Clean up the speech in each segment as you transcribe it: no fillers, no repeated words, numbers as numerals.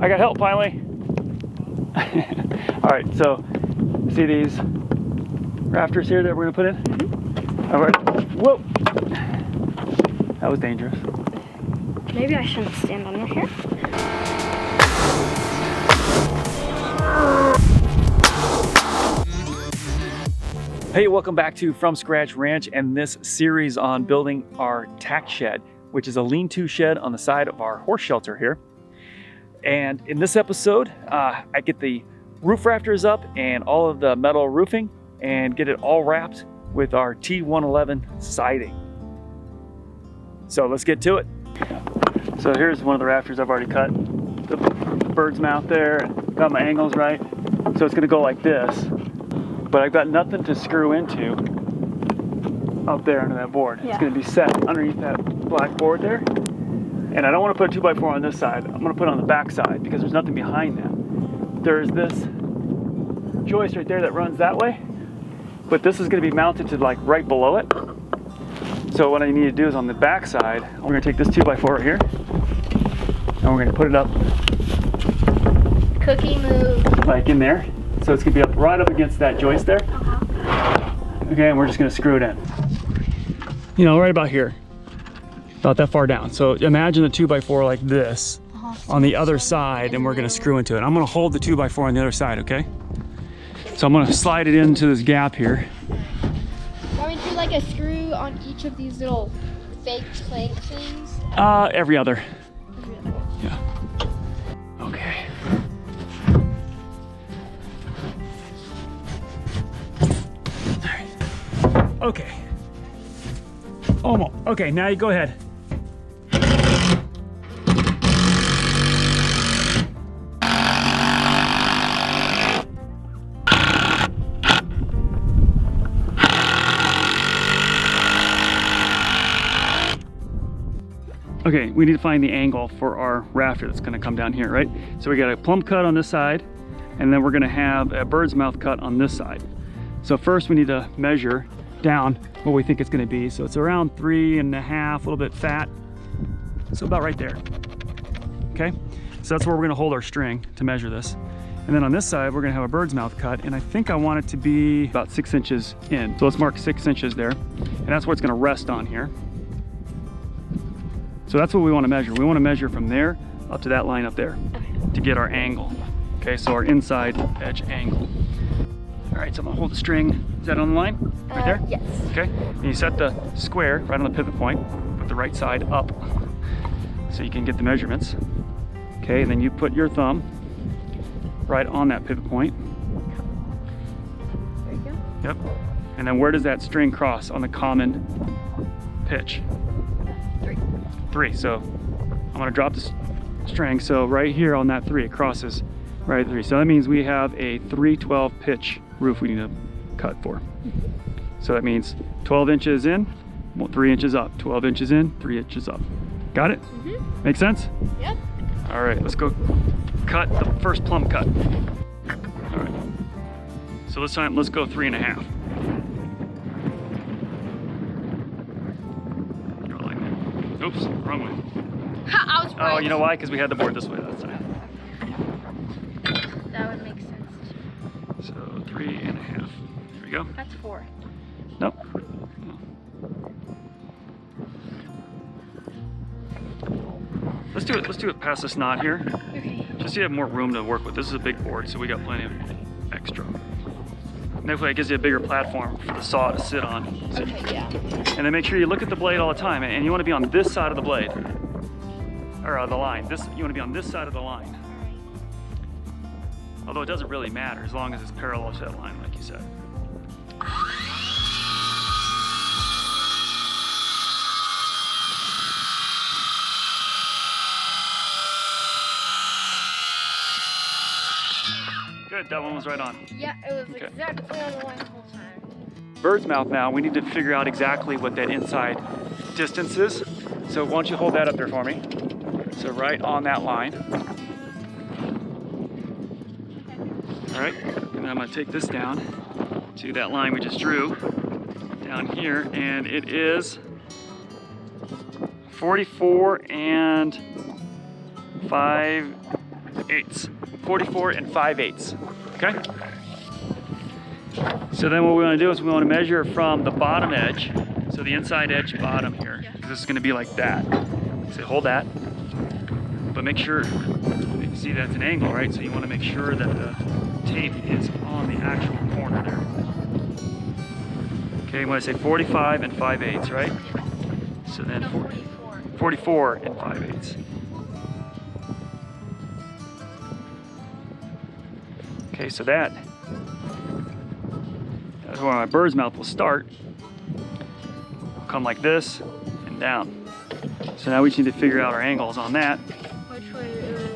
I got help finally. All right, so see these rafters here that we're gonna put in? Mm-hmm. All right, whoa. That was dangerous. Maybe I shouldn't stand under here. Hey, welcome back to From Scratch Ranch and this series on building our tack shed, which is a lean-to shed on the side of our horse shelter here. And in this episode, I get the roof rafters up and all of the metal roofing and get it all wrapped with our T111 siding. So let's get to it. So here's one of the rafters I've already cut. The bird's mouth there, got my angles right. So it's gonna go like this. But I've got nothing to screw into up there under that board. Yeah. It's going to be set underneath that black board there. And I don't want to put a 2x4 on this side. I'm going to put it on the back side because there's nothing behind that. There's this joist right there that runs that way. But this is going to be mounted to like right below it. So what I need to do is on the back side, we're going to take this 2x4 right here. And we're going to put it up. Cookie move. Like in there. So it's gonna be up right up against that joist there. Okay, and we're just gonna screw it in. You know, right about here. About that far down. So imagine the 2x4 like this on the other side, and we're gonna screw into it. I'm gonna hold the 2x4 on the other side, okay? So I'm gonna slide it into this gap here. Want me to do like a screw on each of these little fake plank things? Every other. Yeah. Okay. Okay. Almost. Okay, now you go ahead. Okay, we need to find the angle for our rafter that's going to come down here, right? So we got a plumb cut on this side, and then we're going to have a bird's mouth cut on this side. So first we need to measure down what we think it's going to be. So it's around 3.5, a little bit fat. So about right there. Okay, so that's where we're going to hold our string to measure this. And then on this side, we're going to have a bird's mouth cut, and I think I want it to be about 6 inches in. So let's mark 6 inches there, and that's what it's going to rest on here. So that's what we want to measure. We want to measure from there up to that line up there to get our angle. Okay, so our inside edge angle. All right, so I'm gonna hold the string. Is that on the line? Right there? Yes. Okay, and you set the square right on the pivot point with the right side up so you can get the measurements. Okay, and then you put your thumb right on that pivot point. There you go. Yep. And then where does that string cross on the common pitch? 3. 3, so I'm gonna drop the string. So right here on that 3, it crosses right at 3. So that means we have a 3/12 pitch roof we need to cut for. So that means 12 inches in, 3 inches up, 12 inches in, 3 inches up. Got it? Mm-hmm. Make sense? Yep. All right, let's go cut the first plumb cut. All right. So this time, let's go 3.5. Oops, wrong way. Ha, I was right. Oh, you know why? Because we had the board this way that time. That would make sense. So 3.5. Here we go. That's 4. Nope. Let's do it. Let's do it past this knot here. Okay. Just so you have more room to work with. This is a big board, so we got plenty of extra. And that way it gives you a bigger platform for the saw to sit on. So okay, yeah. and then make sure you look at the blade all the time, and you want to be on this side of the blade, or the line. You want to be on this side of the line. Although it doesn't really matter as long as it's parallel to that line, like you said. Good, that one was right on. Yeah, it was exactly on the line the whole time. Bird's mouth now, we need to figure out exactly what that inside distance is. So why don't you hold that up there for me? So right on that line. All right, and then I'm gonna take this down to that line we just drew down here, and it is 44 and 5 eighths. 44 and 5/8. Okay? So then what we want to do is we want to measure from the bottom edge, so the inside edge bottom here. This is going to be like that. So hold that, but make sure, you can see that's an angle, right? So you want to make sure that the tape is on the actual corner there. Okay, when I say 45 and 5/8, right? So then 44 and 5/8. Okay, so that's where my bird's mouth will start. It'll come like this and down. So now we just need to figure out our angles on that. Which way it was?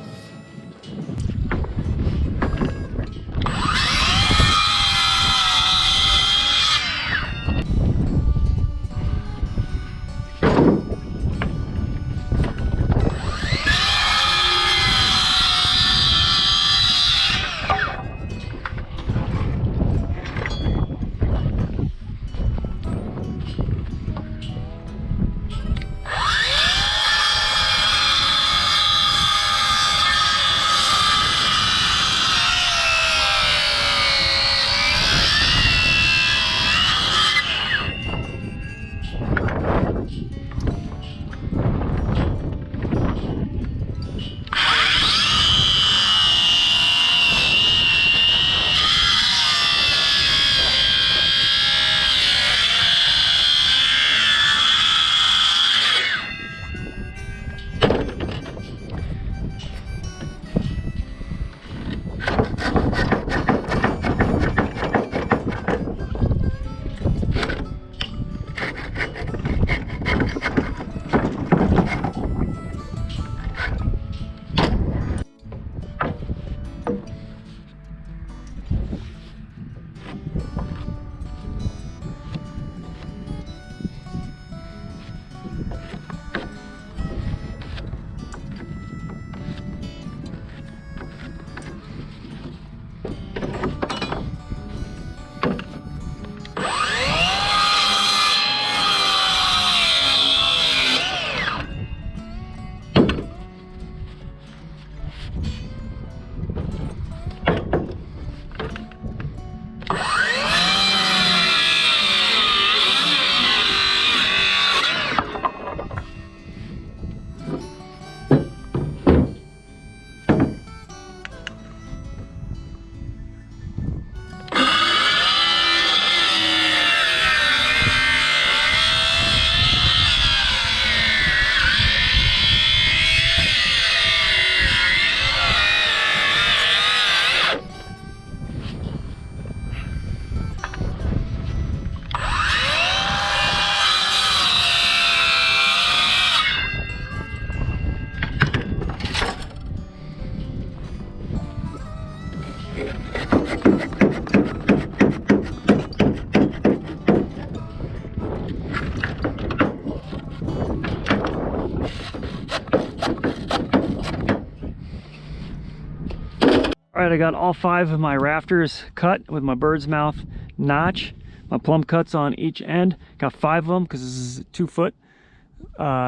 All right, I got all 5 of my rafters cut with my bird's mouth notch. My plumb cuts on each end. Got 5 of them because this is a 2-foot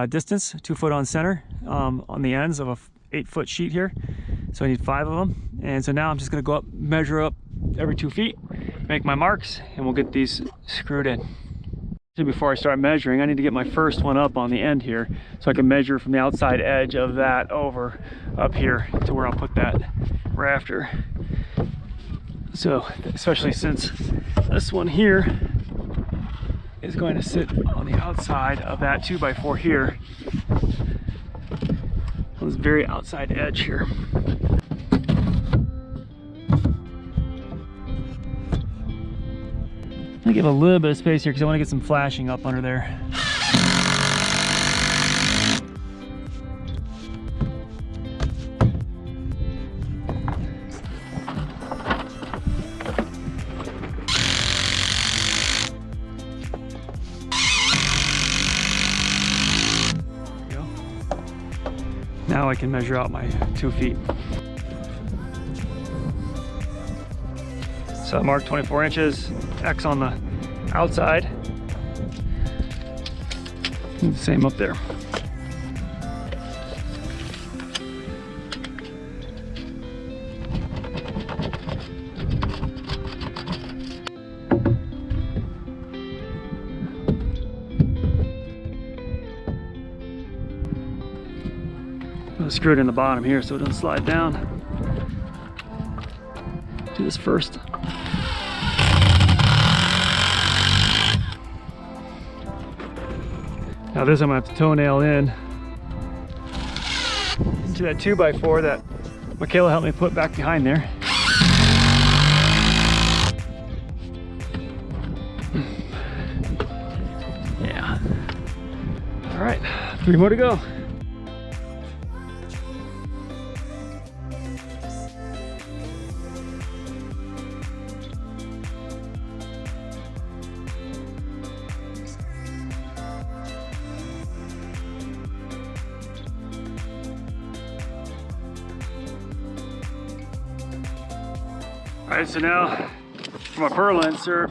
distance, 2 foot on center on the ends of a 8-foot sheet here. So I need 5 of them. And so now I'm just gonna go up, measure up every 2 feet, make my marks, and we'll get these screwed in. Before I start measuring, I need to get my first one up on the end here so I can measure from the outside edge of that over up here to where I'll put that rafter. So, especially since this one here is going to sit on the outside of that 2x4 here, on this very outside edge here. I'm gonna give a little bit of space here because I want to get some flashing up under there. There we go. Now I can measure out my 2 feet. So I marked 24 inches, X on the outside, and the same up there. screw it in the bottom here so it doesn't slide down. Do this first. Now this I'm gonna have to toenail in into that 2x4 that Michaela helped me put back behind there. Yeah. All right, 3 more to go. All right, so now for my purlins, they're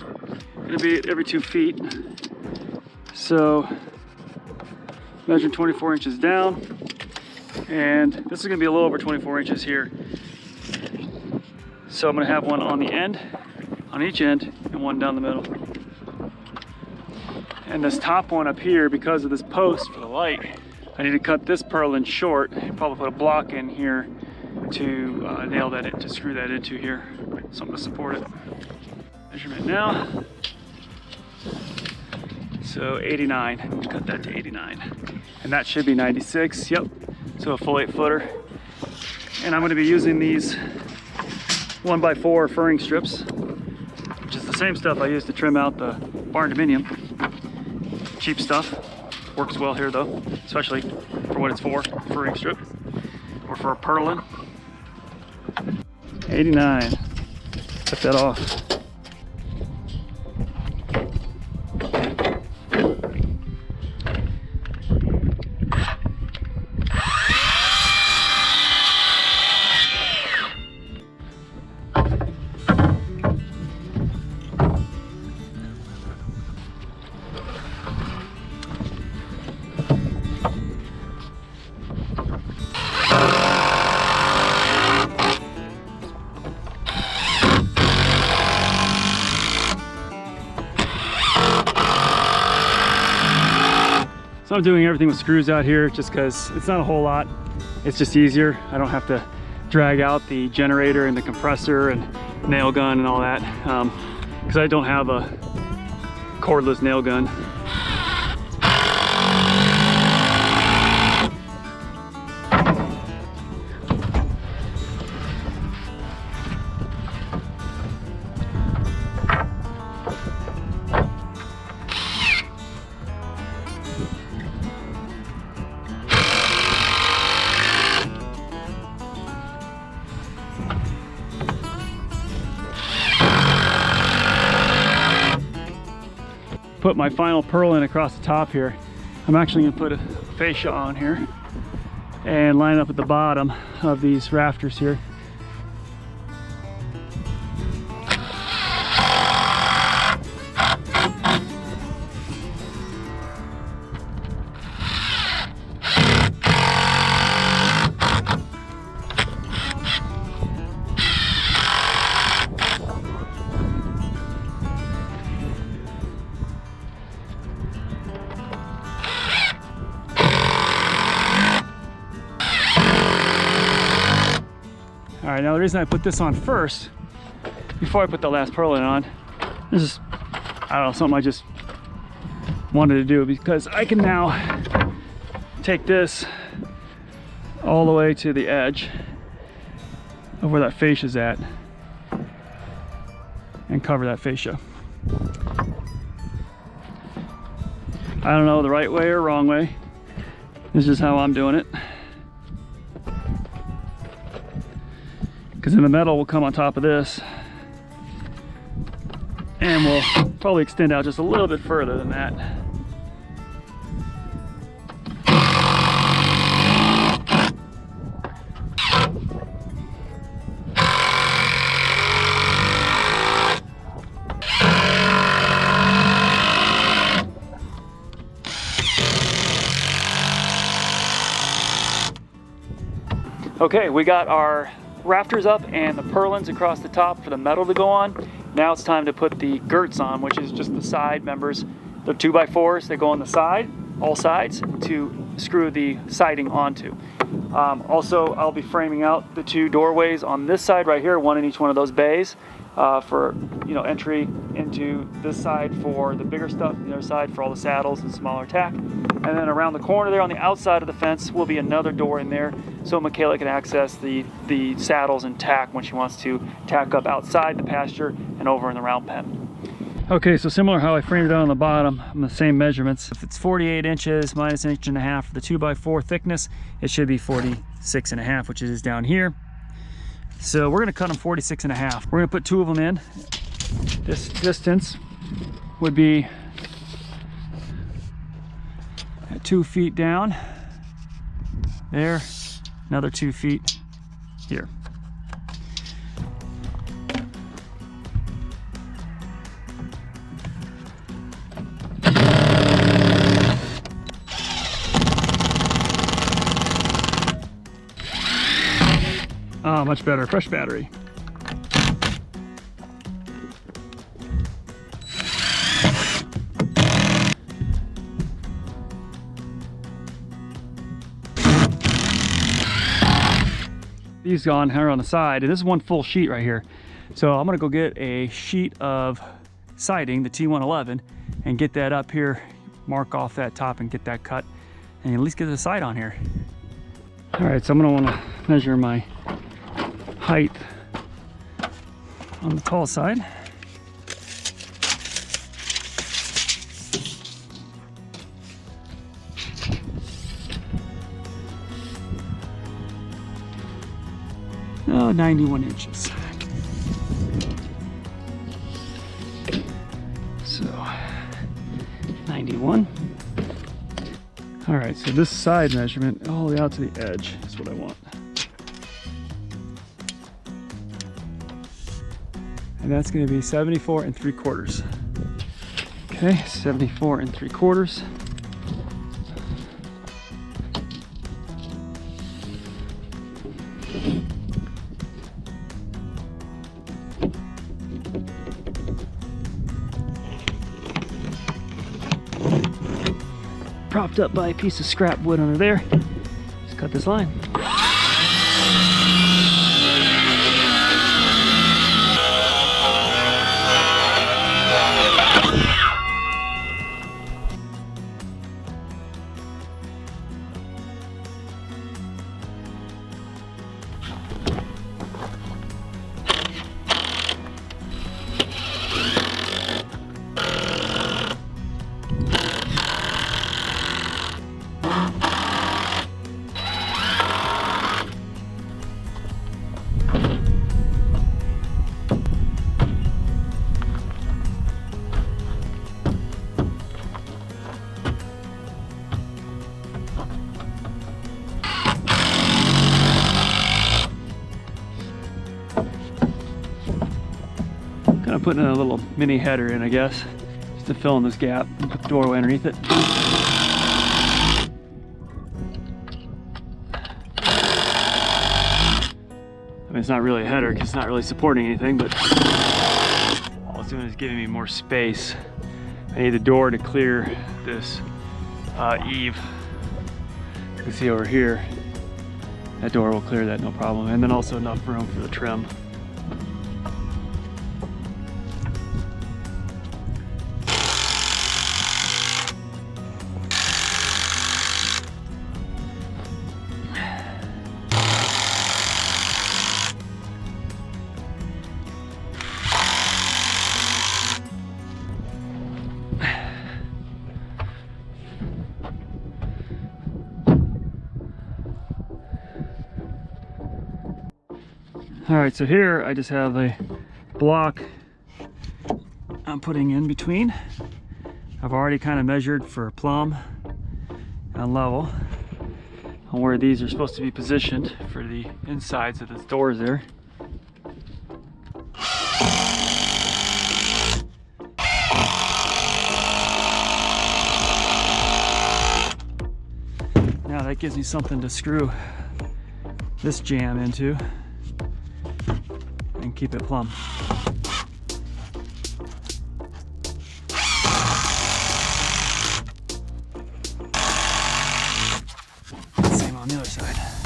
gonna be at every 2 feet. So measure 24 inches down, and this is gonna be a little over 24 inches here. So I'm gonna have one on the end, on each end, and one down the middle. And this top one up here, because of this post for the light, I need to cut this purlin short, probably put a block in here to nail that in, to screw that into here. Something to support it. Measurement now. So 89, cut that to 89. And that should be 96, yep. So a full 8-footer. And I'm gonna be using these 1x4 furring strips, which is the same stuff I used to trim out the barn dominium. Cheap stuff, works well here though, especially for what it's for, furring strip, or for a purlin. 89. Cut that off. So I'm doing everything with screws out here just because it's not a whole lot. It's just easier. I don't have to drag out the generator and the compressor and nail gun and all that because I don't have a cordless nail gun. Put my final purlin across the top here. I'm actually going to put a fascia on here and line up at the bottom of these rafters here. All right, now the reason I put this on first, before I put the last purlin on, this is, I don't know, something I just wanted to do because I can now take this all the way to the edge of where that fascia is at and cover that fascia. I don't know the right way or wrong way. This is how I'm doing it. Because then the metal will come on top of this and we'll probably extend out just a little bit further than that. Okay, we got our rafters up and the purlins across the top for the metal to go on. Now it's time to put the girts on, which is just the side members. They're 2x4s, they go on the side, all sides, to screw the siding onto. Also, I'll be framing out the 2 doorways on this side right here, one in each one of those bays, for entry into this side for the bigger stuff, the other side for all the saddles and smaller tack. And then around the corner there on the outside of the fence will be another door in there, so Michaela can access the saddles and tack when she wants to tack up outside the pasture and over in the round pen. Okay, so similar how I framed it out on the bottom, I'm the same measurements. If it's 48 inches minus 1.5 inches for the 2x4 thickness, it should be 46.5, which is down here. So we're gonna cut them 46.5. We're gonna put 2 of them in. This distance would be at 2 feet down there, another 2 feet here. Oh, much better, fresh battery. These gone here on the side, and this is one full sheet right here. So I'm gonna go get a sheet of siding, the T111, and get that up here, mark off that top and get that cut, and at least get the side on here. All right, so I'm gonna wanna measure my height on the tall side. Oh, 91 inches. So 91. All right, so this side measurement all the way out to the edge is what I want. And that's going to be 74 3/4. Okay, 74 3/4. Propped up by a piece of scrap wood under there. Just cut this line. Kind of putting a little mini header in, I guess, just to fill in this gap and put the doorway underneath it. I mean, it's not really a header because it's not really supporting anything, but all it's doing is giving me more space. I need the door to clear this eave. You can see over here, that door will clear that no problem, and then also enough room for the trim. All right, so here I just have a block I'm putting in between. I've already kind of measured for plumb and level on where these are supposed to be positioned for the insides of the doors there. Now that gives me something to screw this jamb into and keep it plumb. Same on the other side.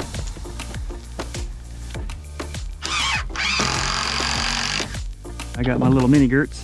I got my little mini Girts.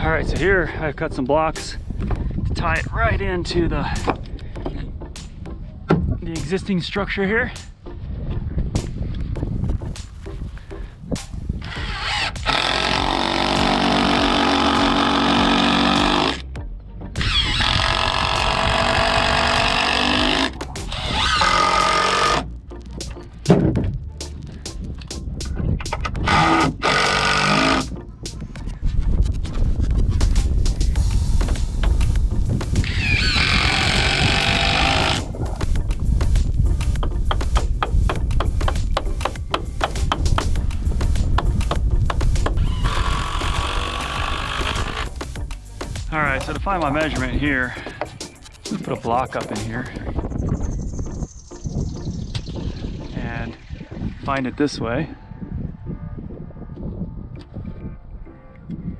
All right, so here I've cut some blocks to tie it right into the existing structure here. All right, so to find my measurement here, I'm gonna put a block up in here and find it this way.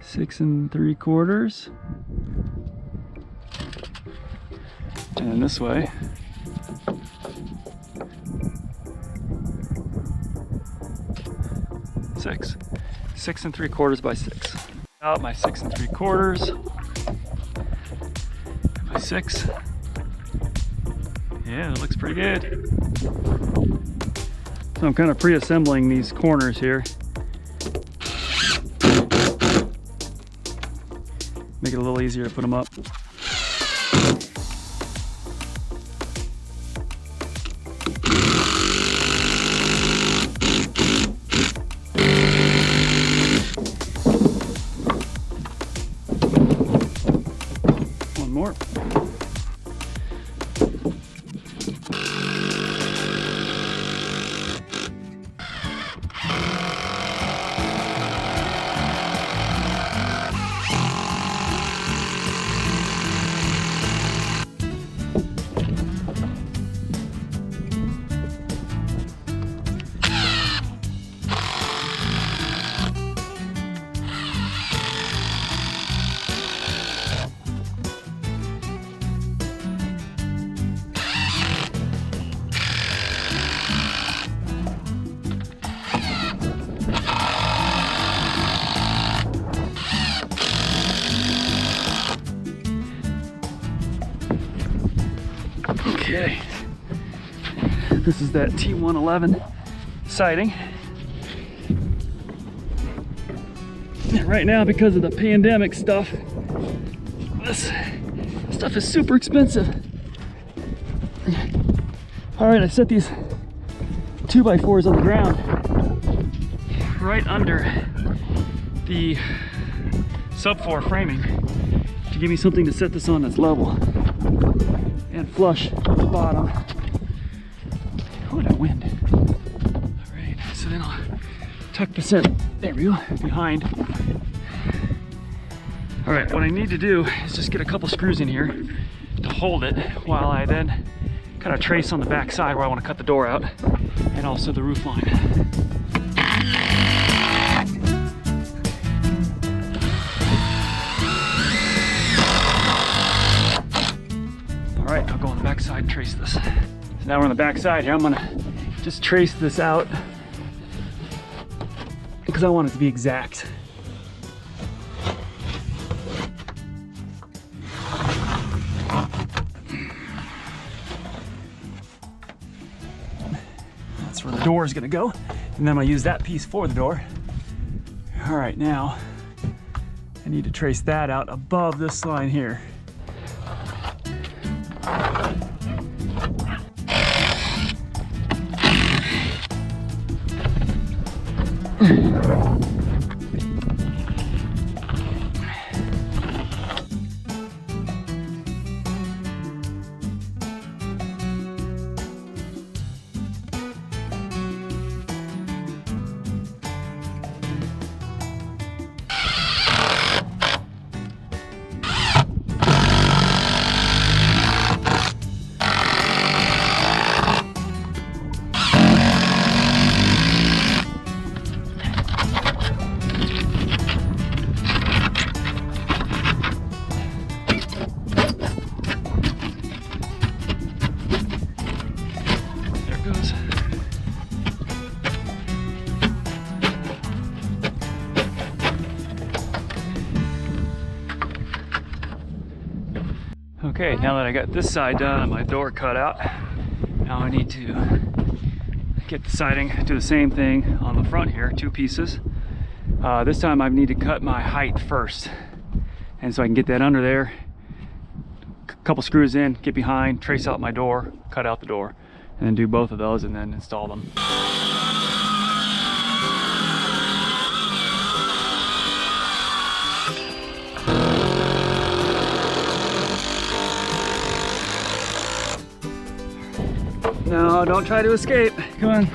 6 3/4. And then this way. 6 3/4 by 6. Out my 6 3/4. My 6. Yeah, it looks pretty good. So I'm kind of pre-assembling these corners here. Make it a little easier to put them up. One more. Okay, this is that T111 siding. And right now, because of the pandemic stuff, this stuff is super expensive. All right, I set these 2x4s on the ground right under the sub-4 framing to give me something to set this on that's level and flush to the bottom. Oh, that wind. All right, so then I'll tuck the set, there we go, behind. All right, what I need to do is just get a couple screws in here to hold it while I then kind of trace on the back side where I want to cut the door out and also the roof line. All right, I'll go on the back side and trace this. So now we're on the back side here. I'm gonna just trace this out because I want it to be exact. door is gonna go. And then I'm gonna use that piece for the door. All right, now I need to trace that out above this line here. Okay, now that I got this side done and my door cut out, now I need to get the siding, do the same thing on the front here, 2 pieces. This time I need to cut my height first. And so I can get that under there, a couple screws in, get behind, trace out my door, cut out the door, and then do both of those and then install them. No, don't try to escape. Come on.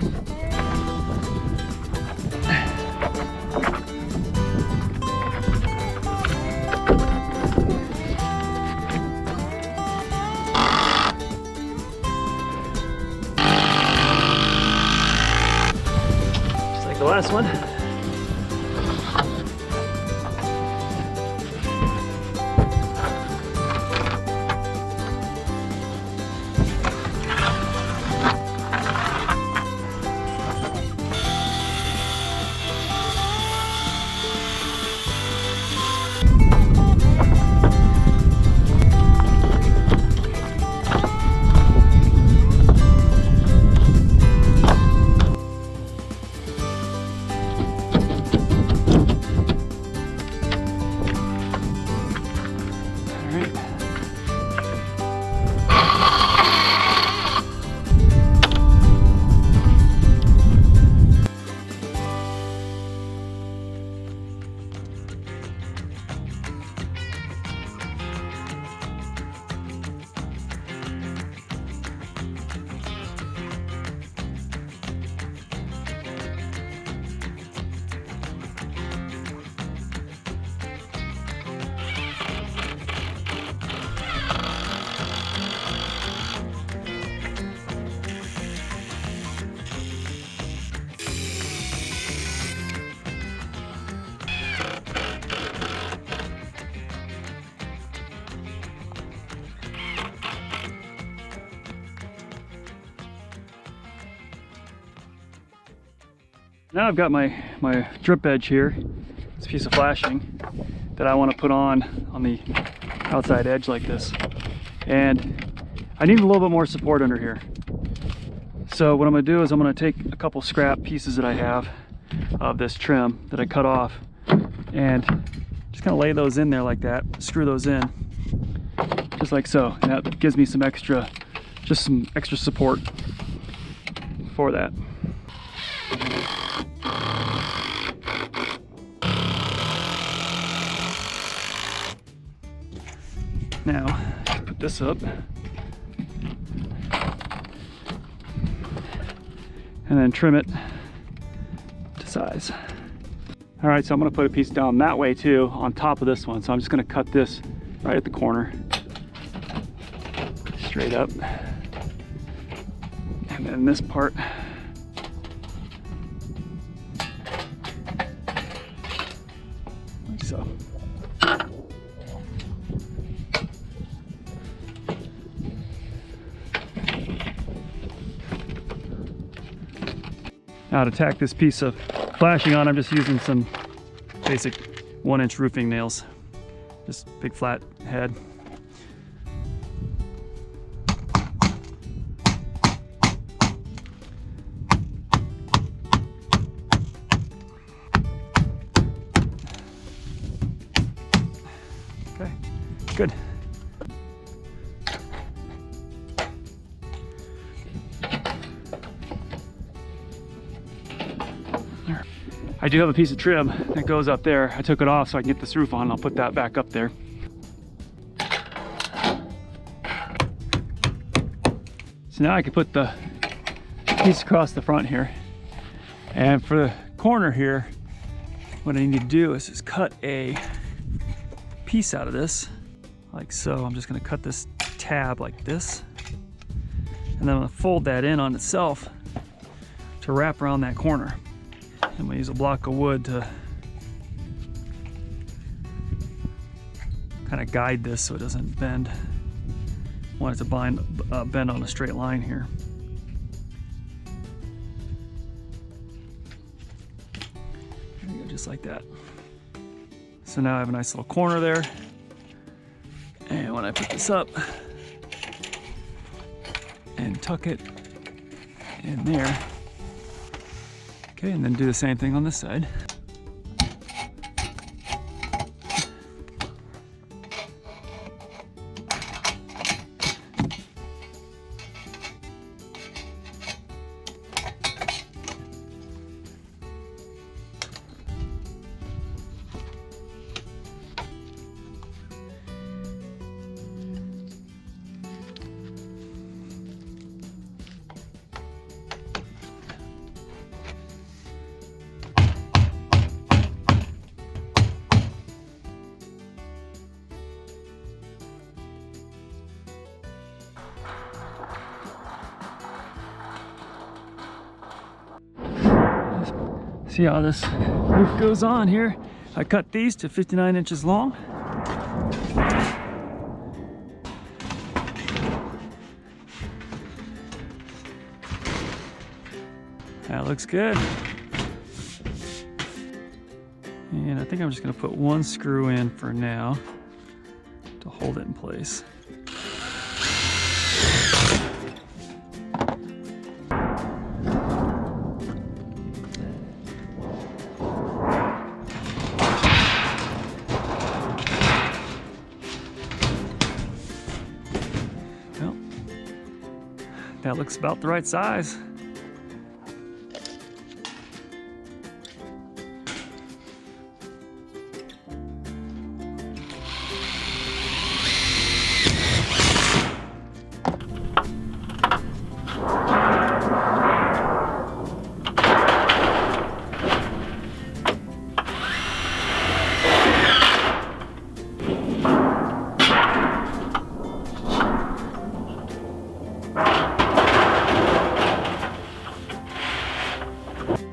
Just like the last one. Now I've got my drip edge here, this piece of flashing that I want to put on the outside edge like this. And I need a little bit more support under here. So what I'm going to do is I'm going to take a couple scrap pieces that I have of this trim that I cut off and just kind of lay those in there like that, screw those in, just like so. And that gives me some extra support for that. Now, put this up. And then trim it to size. All right, so I'm gonna put a piece down that way too, on top of this one. So I'm just gonna cut this right at the corner, straight up. And then this part, like so. Now to tack this piece of flashing on, I'm just using some basic 1-inch roofing nails. Just big flat head. Good. I do have a piece of trim that goes up there. I took it off so I can get this roof on. I'll put that back up there. So now I can put the piece across the front here. And for the corner here, what I need to do is just cut a piece out of this, like so. I'm just gonna cut this tab like this. And then I'm gonna fold that in on itself to wrap around that corner. I'm gonna use a block of wood to kind of guide this so it doesn't bend. I want it to bend on a straight line here. There you go, just like that. So now I have a nice little corner there. And when I put this up and tuck it in there, okay, and then do the same thing on this side. See how this roof goes on here. I cut these to 59 inches long. That looks good. And I think I'm just gonna put one screw in for now to hold it in place. That looks about the right size.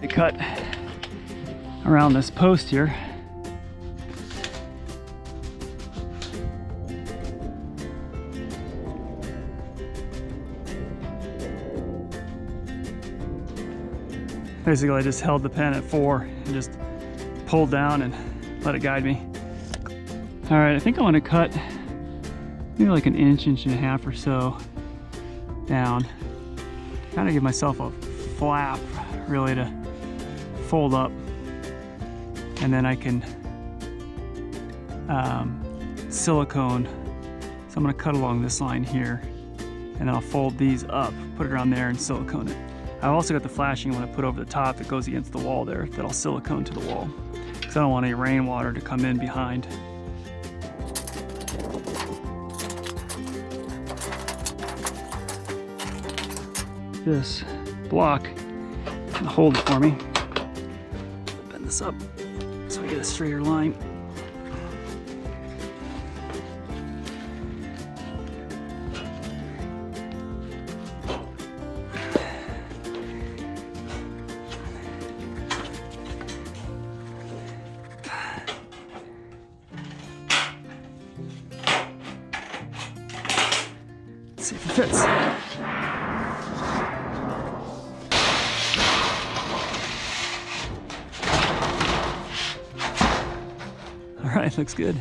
Cut around this post here. Basically, I just held the pen at 4 and just pulled down and let it guide me. All right, I think I want to cut maybe like an inch, inch and a half or so down. Kind of give myself a flap really to fold up, and then I can silicone. So I'm going to cut along this line here, and then I'll fold these up, put it around there, and silicone it. I've also got the flashing when I put over the top that goes against the wall there that I'll silicone to the wall, because I don't want any rainwater to come in behind. This block can hold it for me. Bend this up so I get a straighter line. Let's see if it fits. All right, looks good.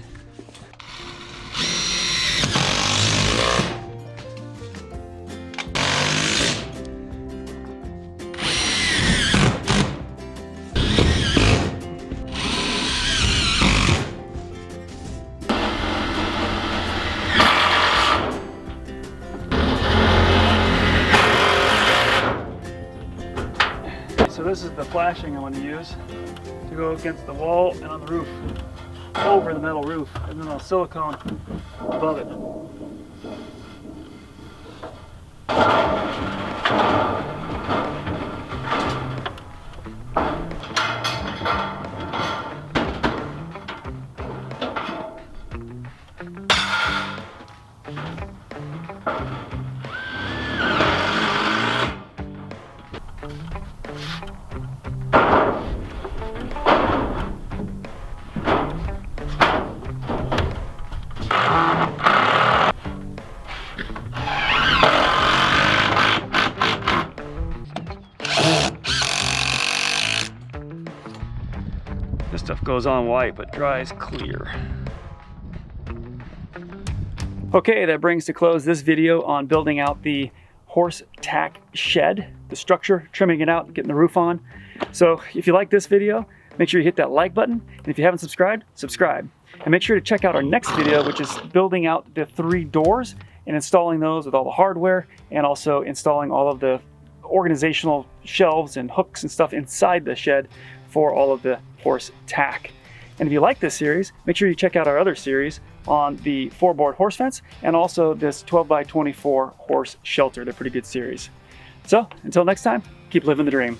this is the flashing I'm going to use to go against the wall and on the roof, over the metal roof, and then I'll silicone above it. This stuff goes on white but dries clear. Okay, that brings to close this video on building out the horse tack shed, the structure, trimming it out, getting the roof on. So if you like this video, make sure you hit that like button. And if you haven't subscribed, subscribe. And make sure to check out our next video, which is building out the 3 doors and installing those with all the hardware, and also installing all of the organizational shelves and hooks and stuff inside the shed for all of the horse tack. And if you like this series, make sure you check out our other series on the 4-board horse fence and also this 12x24 horse shelter. They're pretty good series. So until next time, keep living the dream.